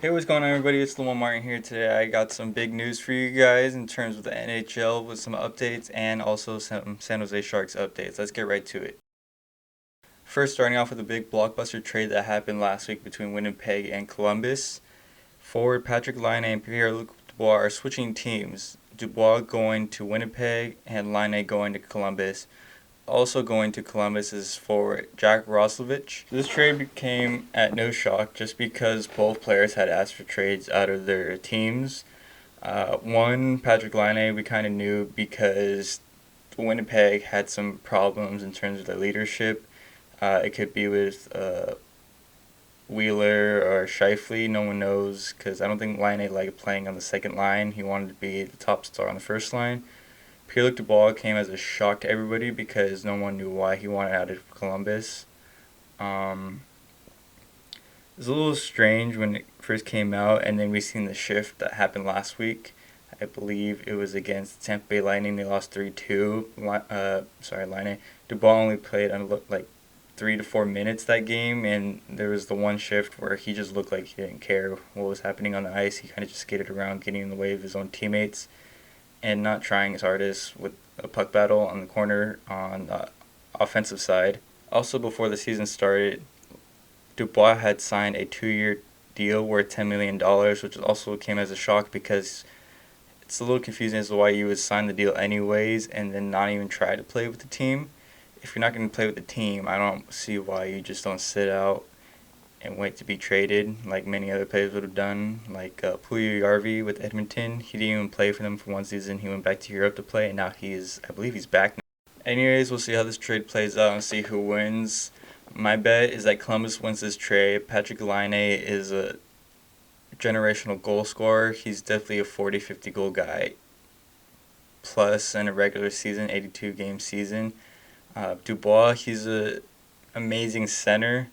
Hey, what's going on, everybody? It's Lamar Martin here today. I got some big news for you guys in terms of the NHL with some updates and also some San Jose Sharks updates. Let's get right to it. First, starting off with a big blockbuster trade that happened last week between Winnipeg and Columbus. Forward Patrick Laine and Pierre-Luc Dubois are switching teams. Dubois going to Winnipeg and Laine going to Columbus. Also going to Columbus is forward Jack Roslovic. This trade came at no shock just because both players had asked for trades out of their teams. One, Patrick Laine, we kind of knew because Winnipeg had some problems in terms of their leadership. It could be with Wheeler or Shifley. No one knows because I don't think Laine liked playing on the second line. He wanted to be the top star on the first line. Pierre-Luc Dubois came as a shock to everybody because no one knew why he wanted out of Columbus. Um, it was a little strange when it first came out, and then we seen the shift that happened last week. I believe it was against Tampa Bay Lightning. They lost 3-2. Lightning. Dubois only played like 3 to 4 minutes that game, and there was the one shift where he just looked like he didn't care what was happening on the ice. He kind of just skated around, getting in the way of his own teammates and not trying his hardest with a puck battle on the corner on the offensive side. Also, before the season started, Dubois had signed a 2-year deal worth $10 million, which also came as a shock because it's a little confusing as to why you would sign the deal anyways and then not even try to play with the team. If you're not going to play with the team, I don't see why you just don't sit out and wait to be traded like many other players would have done. Like Puljujärvi with Edmonton, he didn't even play for them for one season. He went back to Europe to play, and now I believe he's back now. Anyways, we'll see how this trade plays out and see who wins. My bet is that Columbus wins this trade. Patrick Laine is a generational goal scorer. He's definitely a 40-50 goal guy plus in a regular season, 82 game season. Dubois, he's a amazing center,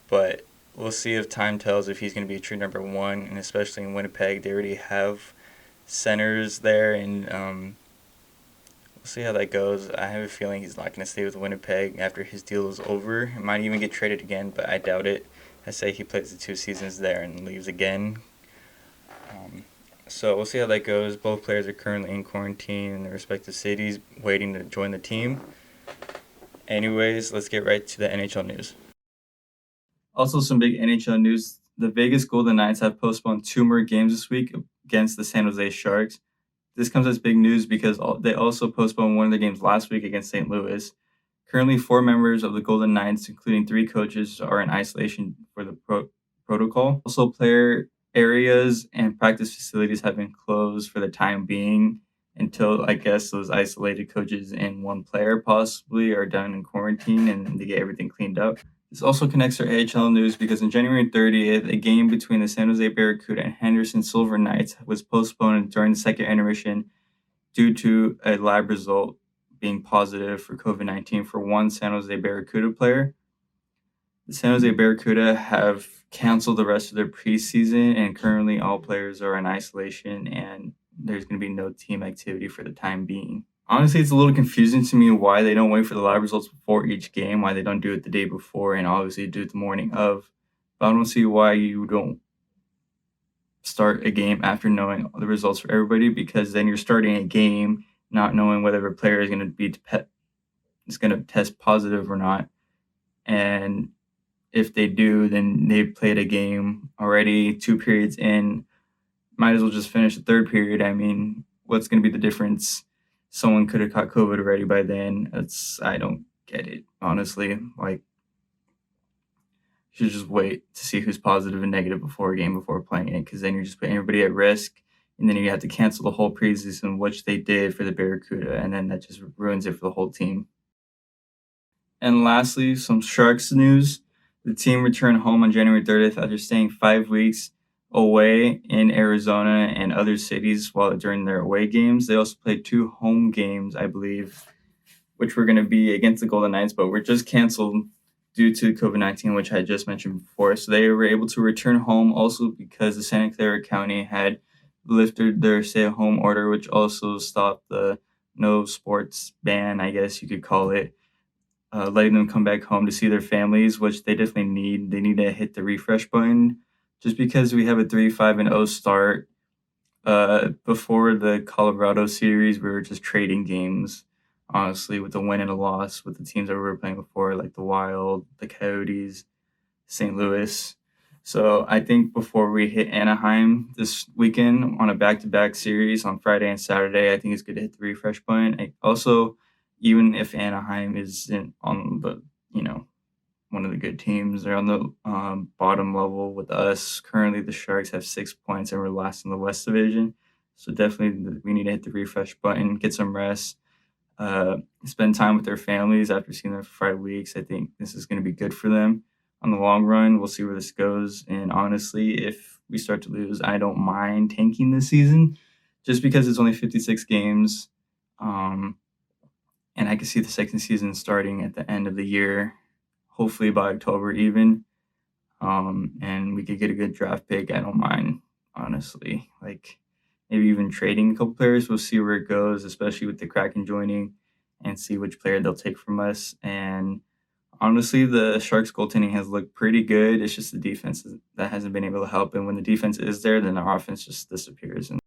but we'll see if time tells if he's going to be a true number one, and especially in Winnipeg, they already have centers there, and we'll see how that goes. I have a feeling he's not going to stay with Winnipeg after his deal is over. He might even get traded again, but I doubt it. I say he plays the 2 seasons there and leaves again. So we'll see how that goes. Both players are currently in quarantine in their respective cities, waiting to join the team. Anyways, let's get right to the NHL news. Also, some big NHL news. The Vegas Golden Knights have postponed 2 more games this week against the San Jose Sharks. This comes as big news because they also postponed one of the games last week against St. Louis. Currently, 4 members of the Golden Knights, including 3 coaches, are in isolation for the protocol. Also, player areas and practice facilities have been closed for the time being until I guess those isolated coaches and one player possibly are done in quarantine and they get everything cleaned up. This also connects to AHL news because on January 30th, a game between the San Jose Barracuda and Henderson Silver Knights was postponed during the second intermission due to a lab result being positive for COVID-19 for one San Jose Barracuda player. The San Jose Barracuda have canceled the rest of their preseason, and currently all players are in isolation, and there's going to be no team activity for the time being. Honestly, it's a little confusing to me why they don't wait for the lab results before each game, why they don't do it the day before, and obviously do it the morning of. But I don't see why you don't start a game after knowing the results for everybody, because then you're starting a game not knowing whether a player is going to test positive or not, and if they do, then they've played a game already 2 periods in. Might as well just finish the third period. I mean, what's going to be the difference? Someone could have caught COVID already by then. I don't get it, honestly. Like, you should just wait to see who's positive and negative before a game before playing it, because then you're just putting everybody at risk, and then you have to cancel the whole preseason, which they did for the Barracuda, and then that just ruins it for the whole team. And lastly, some Sharks news. The team returned home on January 30th after staying 5 weeks away in Arizona and other cities during their away games. They also played 2 home games, I believe, which were going to be against the Golden Knights, but were just canceled due to COVID-19, which I just mentioned before. So they were able to return home also because the Santa Clara County had lifted their stay-at-home order, which also stopped the no sports ban, I guess you could call it, letting them come back home to see their families, which they definitely need. They need to hit the refresh button just because we have a 3-5-0 start. Before the Colorado series, we were just trading games, honestly, with a win and a loss with the teams that we were playing before, like the Wild, the Coyotes, St. Louis. So I think before we hit Anaheim this weekend on a back-to-back series on Friday and Saturday, I think it's good to hit the refresh button. Also, even if Anaheim isn't on the, one of the good teams, they're on the bottom level with us. Currently, the Sharks have 6 points and we're last in the West Division. So definitely we need to hit the refresh button, get some rest, spend time with their families after seeing them for 5 weeks. I think this is going to be good for them on the long run. We'll see where this goes. And honestly, if we start to lose, I don't mind tanking this season just because it's only 56 games. And I can see the second season starting at the end of the year, hopefully by October even. And we could get a good draft pick. I don't mind, honestly. Like maybe even trading a couple players. We'll see where it goes, especially with the Kraken joining, and see which player they'll take from us. And honestly, the Sharks goaltending has looked pretty good. It's just the defense that hasn't been able to help. And when the defense is there, then our offense just disappears. And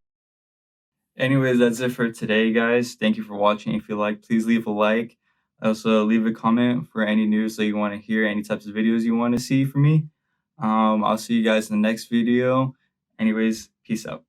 anyways, that's it for today, guys. Thank you for watching. If you like, please leave a like. Also, leave a comment for any news that you want to hear, any types of videos you want to see from me. I'll see you guys in the next video. Anyways, peace out.